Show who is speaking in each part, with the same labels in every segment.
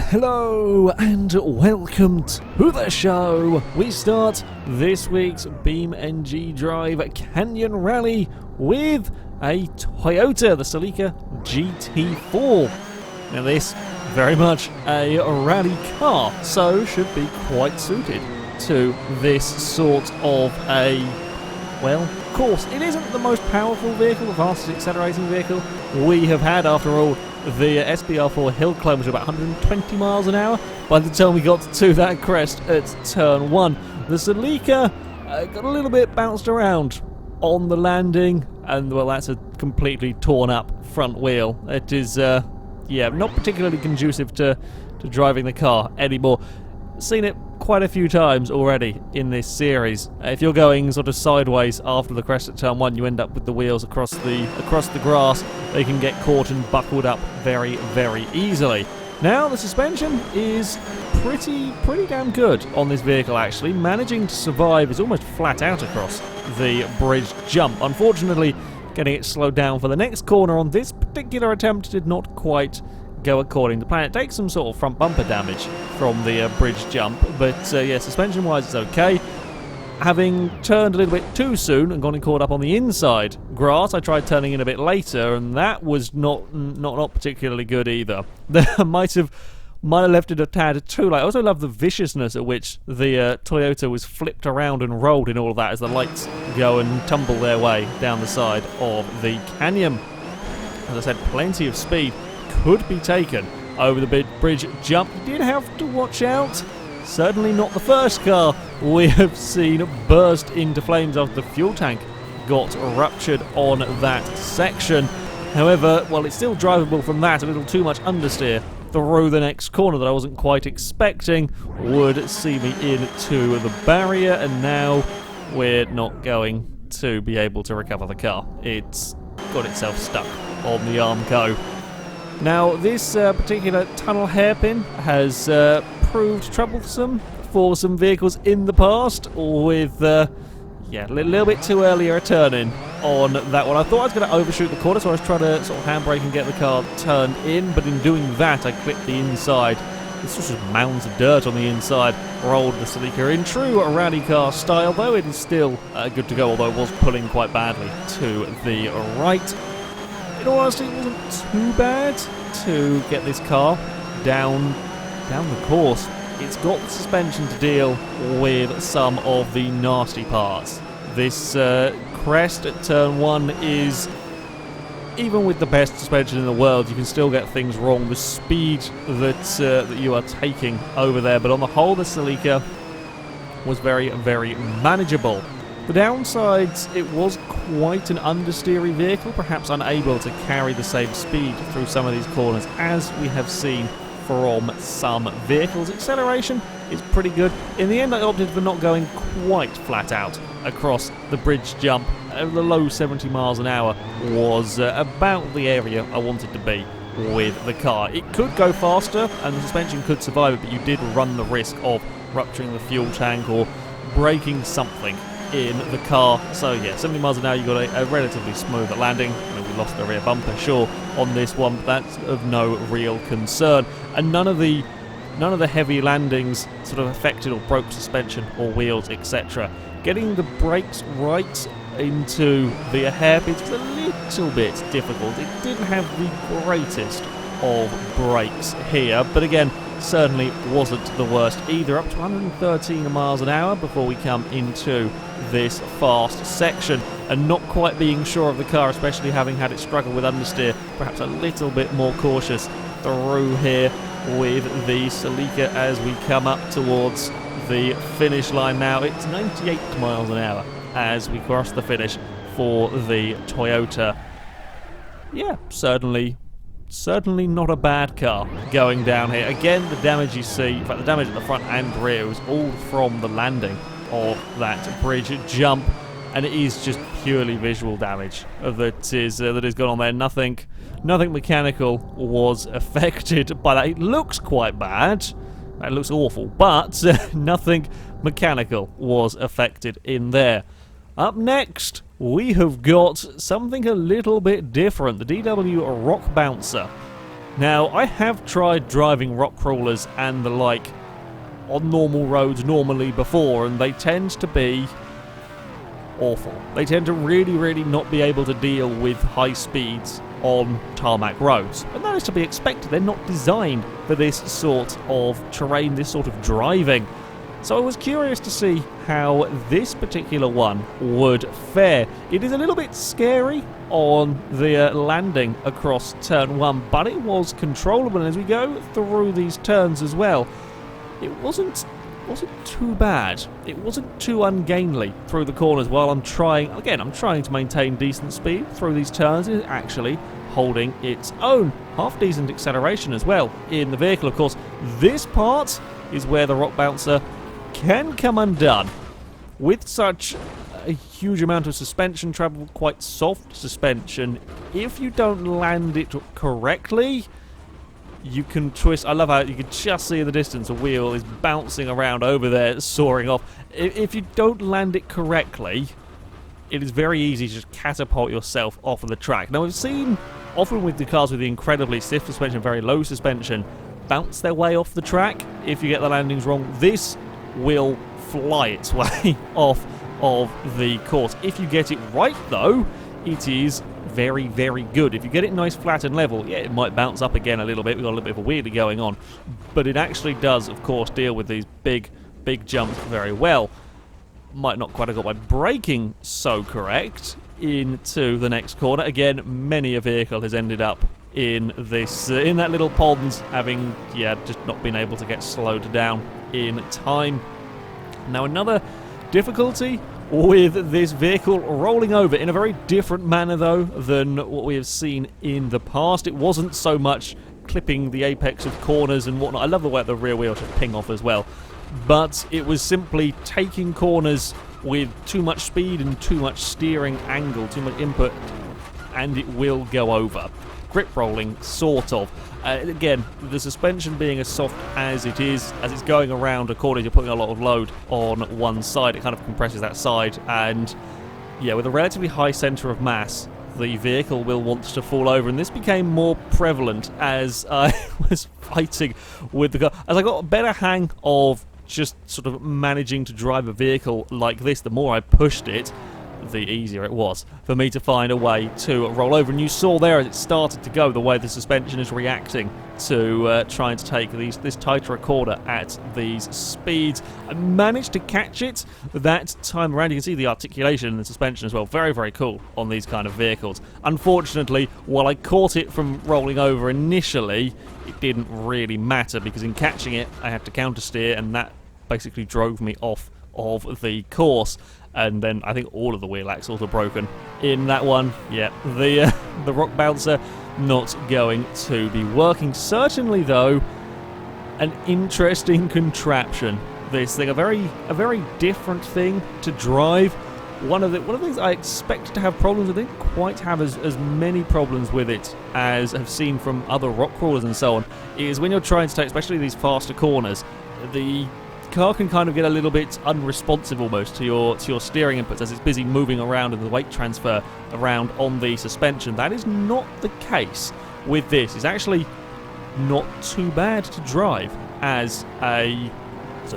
Speaker 1: Hello and welcome to the show. We start this week's BeamNG Drive Canyon Rally with a Toyota, the Celica GT4. Now this, very much a rally car, so should be quite suited to this sort of a, well, of course, it isn't the most powerful vehicle, the fastest accelerating vehicle we have had. After all, the SBR4 hill climb was about 120 miles an hour by the time we got to that crest at turn 1. The Celica got a little bit bounced around on the landing, and well, that's a completely torn up front wheel. It is, yeah, not particularly conducive to driving the car anymore. Seen it quite a few times already in this series. If you're going sort of sideways after the crest at turn 1, you end up with the wheels across the grass. They can get caught and buckled up very, very easily. Now the suspension is pretty damn good on this vehicle, actually. Managing to survive is almost flat out across the bridge jump. Unfortunately, getting it slowed down for the next corner on this particular attempt did not quite go according to plan. It takes some sort of front bumper damage from the bridge jump, but yeah, suspension wise it's okay. Having turned a little bit too soon and gotten caught up on the inside grass, I tried turning in a bit later, and that was not particularly good either. might have left it a tad too late. I also love the viciousness at which the Toyota was flipped around and rolled in all of that as the lights go and tumble their way down the side of the canyon. As I said, plenty of speed could be taken over the bridge jump. You did have to watch out. Certainly not the first car we have seen burst into flames after the fuel tank got ruptured on that section. However, well, it's still drivable from that. A little too much understeer through the next corner that I wasn't quite expecting would see me into the barrier, and now we're not going to be able to recover the car. It's got itself stuck on the Armco. Now, this particular tunnel hairpin has proved troublesome for some vehicles in the past, with, yeah, a little bit too early a turn-in on that one. I thought I was going to overshoot the corner, so I was trying to sort of handbrake and get the car turned in, but in doing that, I clipped the inside. It's just mounds of dirt on the inside, rolled the Celica in true rally car style, though it is still good to go, although it was pulling quite badly to the right. In all honesty, it wasn't too bad to get this car down the course. It's got the suspension to deal with some of the nasty parts. This crest at turn 1 is, even with the best suspension in the world, you can still get things wrong. The speed that you are taking over there, but on the whole, the Celica was very, very manageable. The downsides, it was quite an understeery vehicle, perhaps unable to carry the same speed through some of these corners as we have seen from some vehicles. Acceleration is pretty good. In the end, I opted for not going quite flat out across the bridge jump. The low 70 miles an hour was about the area I wanted to be with the car. It could go faster and the suspension could survive it, but you did run the risk of rupturing the fuel tank or breaking something in the car. So yeah, 70 miles an hour, you got a relatively smooth landing. I mean, we lost the rear bumper, sure, on this one, but that's of no real concern. And none of the heavy landings sort of affected or broke suspension or wheels, etc. Getting the brakes right into the hairpins was a little bit difficult. It didn't have the greatest of brakes here, but again, certainly wasn't the worst either. Up to 113 miles an hour before we come into this fast section, and not quite being sure of the car, especially having had it struggle with understeer. Perhaps a little bit more cautious through here with the Celica as we come up towards the finish line. Now it's 98 miles an hour as we cross the finish for the Toyota. Yeah, certainly not a bad car going down here. Again, the damage you see, in fact the damage at the front and rear, was all from the landing of that bridge jump, and it is just purely visual damage that has gone on there. Nothing mechanical was affected by that. It looks quite bad. It looks awful, but nothing mechanical was affected in there. Up next, we have got something a little bit different. The DW Rock Bouncer. Now, I have tried driving rock crawlers and the like on normal roads normally before, and they tend to be awful. They tend to really not be able to deal with high speeds on tarmac roads, and that is to be expected. They're not designed for this sort of terrain, this sort of driving. So I was curious to see how this particular one would fare. It is a little bit scary on the landing across turn 1, but it was controllable, and as we go through these turns as well, it wasn't too bad. It wasn't too ungainly through the corners while I'm trying to maintain decent speed through these turns. It's actually holding its own. Half decent acceleration as well in the vehicle. Of course, this part is where the rock bouncer can come undone. With such a huge amount of suspension travel, quite soft suspension, if you don't land it correctly, you can twist. I love how you can just see in the distance a wheel is bouncing around over there, soaring off. If you don't land it correctly, it is very easy to just catapult yourself off of the track. Now, we've seen often with the cars with the incredibly stiff suspension, very low suspension, bounce their way off the track if you get the landings wrong. This will fly its way off of the course. If you get it right, though, it is very good. If you get it nice, flat and level, yeah, it might bounce up again a little bit. We've got a little bit of a wheelie going on, but it actually does, of course, deal with these big jumps very well. Might not quite have got my braking so correct into the next corner. Again, many a vehicle has ended up in this in that little pond, having just not been able to get slowed down in time. Now, another difficulty with this vehicle rolling over in a very different manner, though, than what we have seen in the past. It wasn't so much clipping the apex of corners and whatnot. I love the way the rear wheel should ping off as well. But it was simply taking corners with too much speed and too much steering angle, too much input, and it will go over. Grip rolling, sort of. Again, the suspension being as soft as it is, as it's going around a corner, you're putting a lot of load on one side, it kind of compresses that side, and yeah, with a relatively high centre of mass, the vehicle will want to fall over, and this became more prevalent as I was fighting with the car. As I got a better hang of just sort of managing to drive a vehicle like this, the more I pushed it, the easier it was for me to find a way to roll over. And you saw there as it started to go, the way the suspension is reacting to trying to take this tighter a corner at these speeds. I managed to catch it that time around. You can see the articulation and the suspension as well. Very cool on these kind of vehicles. Unfortunately, while I caught it from rolling over initially, it didn't really matter, because in catching it I had to counter steer, and that basically drove me off of the course. And then I think all of the wheel axles were broken in that one. Yeah, the rock bouncer not going to be working. Certainly, though, an interesting contraption. This thing, a very different thing to drive. One of the things I expected to have problems with, I didn't quite have as many problems with it as I've seen from other rock crawlers and so on, is when you're trying to take, especially these faster corners, the car can kind of get a little bit unresponsive almost to your steering inputs as it's busy moving around and the weight transfer around on the suspension. That is not the case with this. It's actually not too bad to drive as a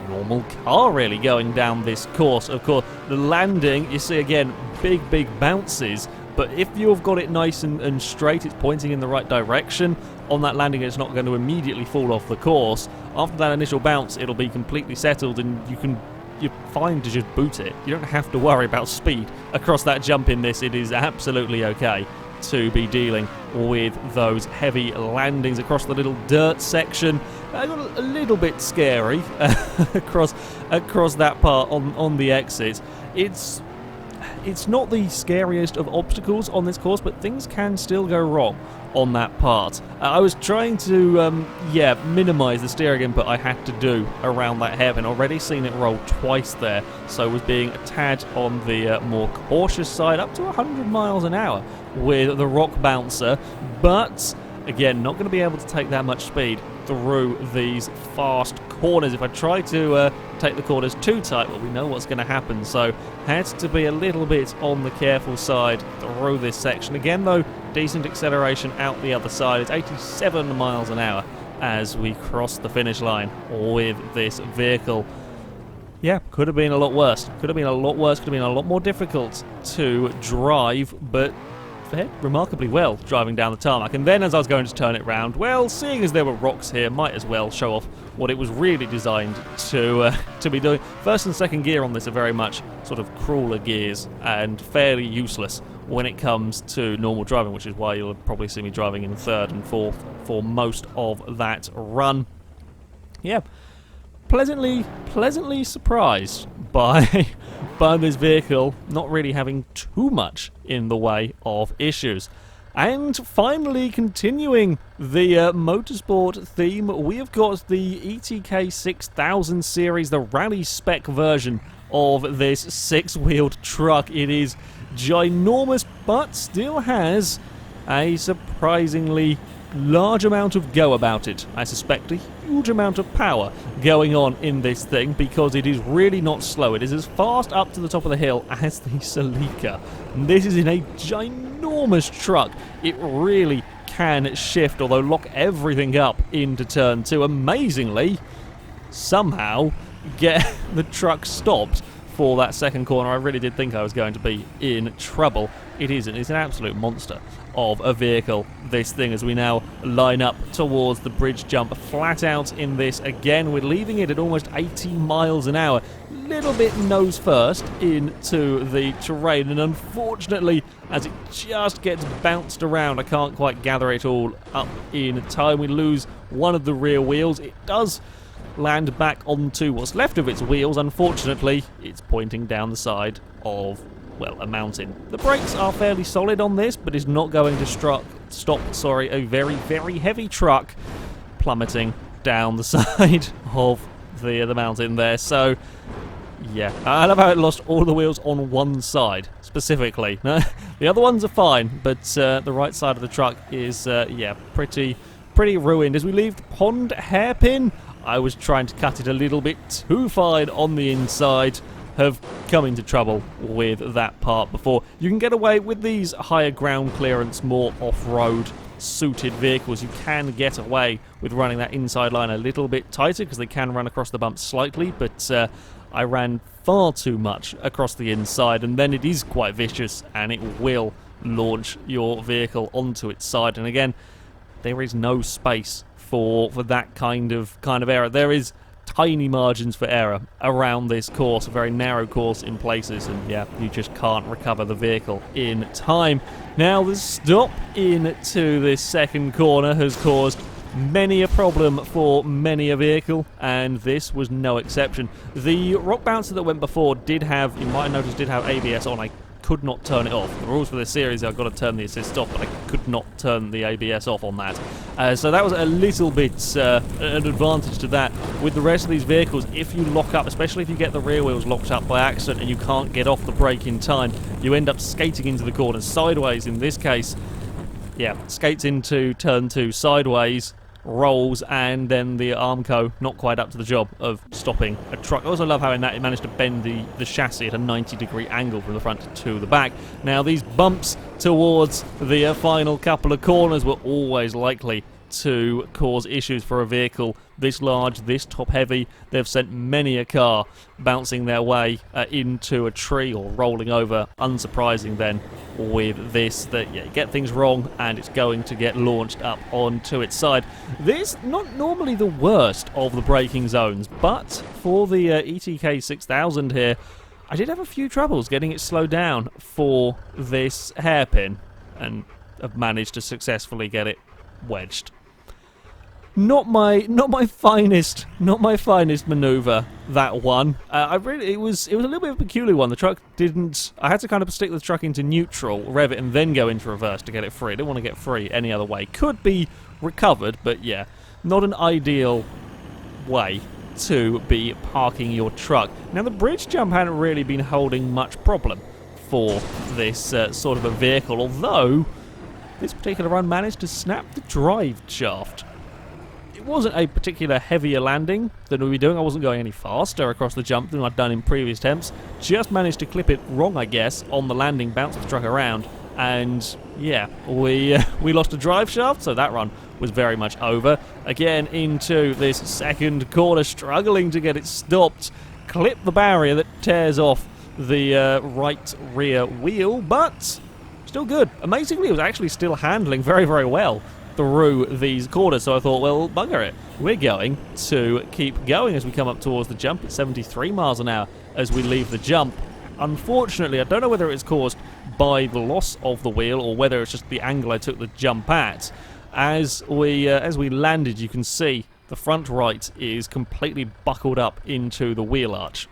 Speaker 1: normal car, really, going down this course. Of course, the landing, you see again, big bounces, but if you've got it nice and straight, it's pointing in the right direction on that landing, it's not going to immediately fall off the course. After that initial bounce, it'll be completely settled, and you're fine to just boot it. You don't have to worry about speed across that jump in this. It is absolutely okay to be dealing with those heavy landings across the little dirt section. I got a little bit scary across that part on the exit. It's not the scariest of obstacles on this course, but things can still go wrong on that part. I was trying to minimise the steering input I had to do around that hairpin. Already seen it roll twice there, so was being a tad on the more cautious side, up to 100 miles an hour with the rock bouncer, but again, not going to be able to take that much speed through these fast corners. If I try to take the corners too tight, well, we know what's going to happen, so had to be a little bit on the careful side through this section. Again, though, decent acceleration out the other side. It's 87 miles an hour as we cross the finish line with this vehicle. Yeah, could have been a lot worse. Could have been a lot worse. Could have been a lot more difficult to drive, but fared remarkably well driving down the tarmac. And then as I was going to turn it round, well, seeing as there were rocks here, might as well show off what it was really designed to be doing. First and second gear on this are very much sort of crawler gears and fairly useless when it comes to normal driving, which is why you'll probably see me driving in third and fourth for most of that run. Yeah. Pleasantly surprised by this vehicle not really having too much in the way of issues. And finally, continuing the motorsport theme, we have got the ETK 6000 series, the rally spec version of this six-wheeled truck. It is ginormous, but still has a surprisingly large amount of go about it. I suspect a huge amount of power going on in this thing, because it is really not slow. It is as fast up to the top of the hill as the Celica. And this is in a ginormous truck. It really can shift, although lock everything up into turn 2. Amazingly, somehow get the truck stopped for that second corner. I really did think I was going to be in trouble. It isn't. It's an absolute monster of a vehicle, this thing, as we now line up towards the bridge jump. Flat out in this again. We're leaving it at almost 80 miles an hour. Little bit nose first into the terrain, and unfortunately, as it just gets bounced around, I can't quite gather it all up in time. We lose one of the rear wheels. It does land back onto what's left of its wheels. Unfortunately, it's pointing down the side of, well, a mountain. The brakes are fairly solid on this, but is not going to stop a very, very heavy truck plummeting down the side of the mountain there. So, yeah, I love how it lost all the wheels on one side, specifically. The other ones are fine, but the right side of the truck is, yeah, pretty ruined. As we leave the pond hairpin, I was trying to cut it a little bit too fine on the inside. Have come into trouble with that part before. You can get away with these higher ground clearance, more off-road suited vehicles. You can get away with running that inside line a little bit tighter, because they can run across the bumps slightly, but I ran far too much across the inside, and then it is quite vicious, and it will launch your vehicle onto its side. And again, there is no space for that kind of error. There is tiny margins for error around this course, a very narrow course in places, and yeah, you just can't recover the vehicle in time. Now, the stop into this second corner has caused many a problem for many a vehicle, and this was no exception. The rock bouncer that went before did have, you might have noticed, did have ABS on. I could not turn it off. The rules for this series, I've got to turn the assist off, but I could not turn the ABS off on that. So that was a little bit an advantage to that. With the rest of these vehicles, if you lock up, especially if you get the rear wheels locked up by accident and you can't get off the brake in time, you end up skating into the corners sideways. In this case, yeah, skates into turn 2 sideways, rolls, and then the Armco not quite up to the job of stopping a truck. I also love how in that it managed to bend the chassis at a 90-degree angle from the front to the back. Now, these bumps towards the final couple of corners were always likely to cause issues for a vehicle this large, this top-heavy. They've sent many a car bouncing their way into a tree or rolling over. Unsurprising then with this, that yeah, you get things wrong and it's going to get launched up onto its side. This, not normally the worst of the braking zones, but for the ETK 6000 here, I did have a few troubles getting it slowed down for this hairpin, and have managed to successfully get it wedged. Not my finest maneuver, that one. It was a little bit of a peculiar one. The truck didn't. I had to kind of stick the truck into neutral, rev it, and then go into reverse to get it free. I didn't want to get free any other way. Could be recovered, but yeah, not an ideal way to be parking your truck. Now, the bridge jump hadn't really been holding much problem for this sort of a vehicle, although this particular run managed to snap the drive shaft. it wasn't a particular heavier landing than we were doing. I wasn't going any faster across the jump than I'd done in previous attempts. Just managed to clip it wrong, I guess, on the landing, bounced the truck around, and yeah, we lost a drive shaft, so that run was very much over. Again, into this second corner, struggling to get it stopped. Clip the barrier that tears off the right rear wheel, but still good. Amazingly, it was actually still handling very, very well through these corners, so I thought, well, bugger it. We're going to keep going as we come up towards the jump at 73 miles an hour as we leave the jump. Unfortunately, I don't know whether it's caused by the loss of the wheel or whether it's just the angle I took the jump at. As we landed, you can see the front right is completely buckled up into the wheel arch.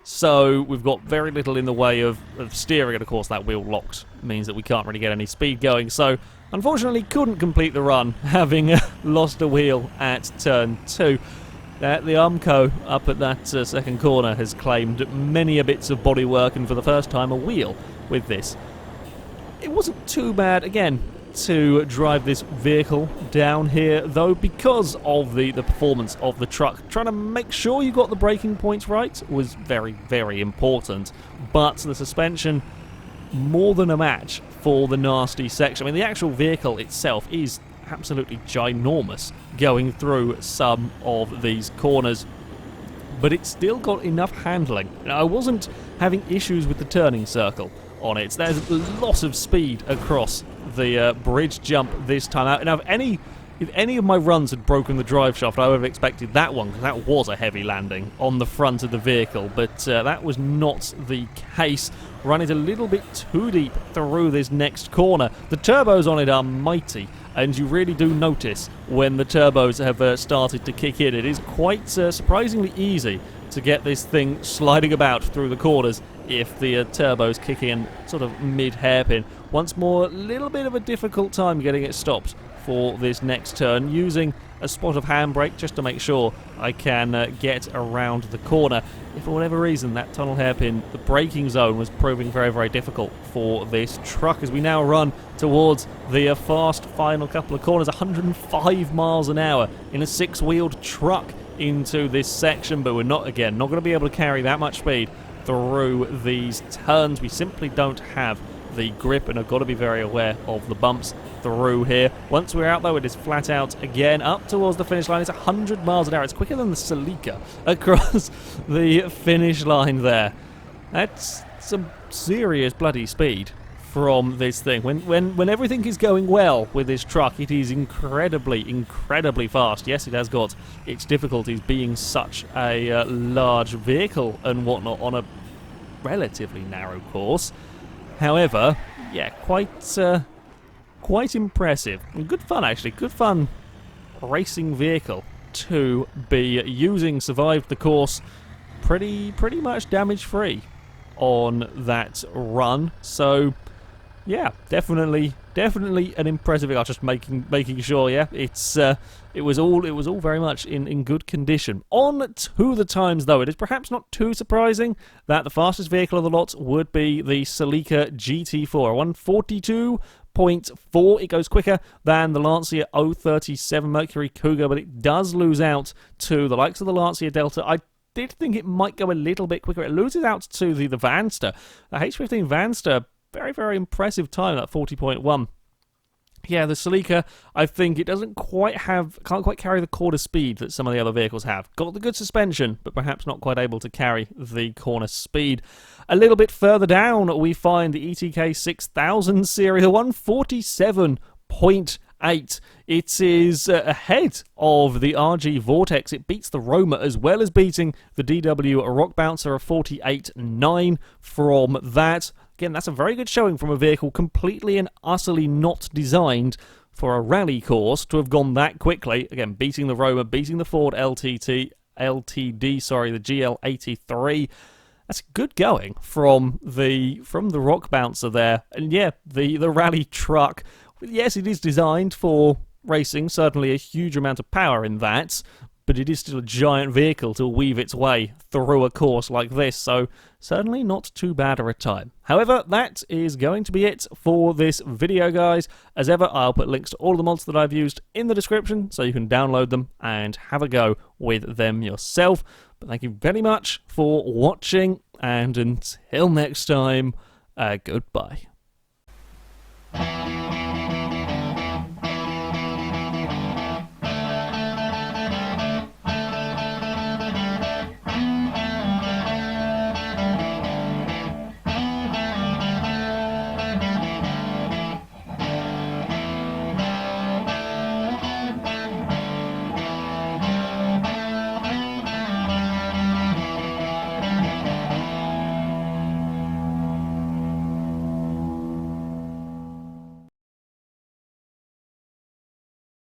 Speaker 1: So we've got very little in the way of steering, and of course that wheel locked means that we can't really get any speed going. So unfortunately couldn't complete the run, having lost a wheel at turn 2. The Armco up at that second corner has claimed many a bits of bodywork, and for the first time a wheel with this. It wasn't too bad, again, to drive this vehicle down here, though, because of the performance of the truck. Trying to make sure you got the braking points right was very, very important. But the suspension, more than a match for the nasty section. I mean, the actual vehicle itself is absolutely ginormous going through some of these corners, but it's still got enough handling. Now, I wasn't having issues with the turning circle on it. There's a lot of speed across the bridge jump this time out. Now, if any of my runs had broken the drive shaft, I would have expected that one, because that was a heavy landing on the front of the vehicle, but that was not the case. Run it a little bit too deep through this next corner. The turbos on it are mighty, and you really do notice when the turbos have started to kick in. It is quite surprisingly easy to get this thing sliding about through the corners if the turbos kick in sort of mid-hairpin. Once more, a little bit of a difficult time getting it stopped for this next turn, using a spot of handbrake just to make sure I can get around the corner. If for whatever reason that tunnel hairpin, the braking zone, was proving very, very difficult for this truck, as we now run towards the fast final couple of corners. 105 miles an hour in a 6-wheeled truck into this section, but we're not going to be able to carry that much speed through these turns. We simply don't have the grip, and I've got to be very aware of the bumps through here. Once we're out, though, it is flat out again up towards the finish line. It's 100 miles an hour. It's quicker than the Celica across the finish line there. That's some serious bloody speed from this thing. When everything is going well with this truck, it is incredibly fast. Yes, it has got its difficulties being such a large vehicle and whatnot on a relatively narrow course. However, yeah, quite impressive. And good fun, actually. Good fun racing vehicle to be using. Survived the course pretty much damage-free on that run. So, yeah, definitely an impressive. I was just making sure. Yeah, it was all very much in good condition. On to the times, though. It is perhaps not too surprising that the fastest vehicle of the lot would be the Celica GT4, 142.4. It goes quicker than the Lancia 037 Mercury Cougar, but it does lose out to the likes of the Lancia Delta. I did think it might go a little bit quicker. It loses out to the Vanster. The H15 Vanster, very impressive time, that 40.1. Yeah, the Celica, I think it can't quite carry the quarter speed that some of the other vehicles have. Got the good suspension, but perhaps not quite able to carry the corner speed. A little bit further down, we find the ETK 6000 series, 147.8. It is ahead of the RG Vortex. It beats the Roma, as well as beating the DW Rock Bouncer of 48.9 from that. Again, that's a very good showing from a vehicle completely and utterly not designed for a rally course to have gone that quickly. Again, beating the Roma, beating the Ford LTD, the GL83. That's good going from the Rock Bouncer there. And yeah, the rally truck, yes, it is designed for racing, certainly a huge amount of power in that, but it is still a giant vehicle to weave its way through a course like this, so certainly not too bad of a time. However, that is going to be it for this video, guys. As ever, I'll put links to all the mods that I've used in the description, so you can download them and have a go with them yourself. But thank you very much for watching, and until next time, goodbye.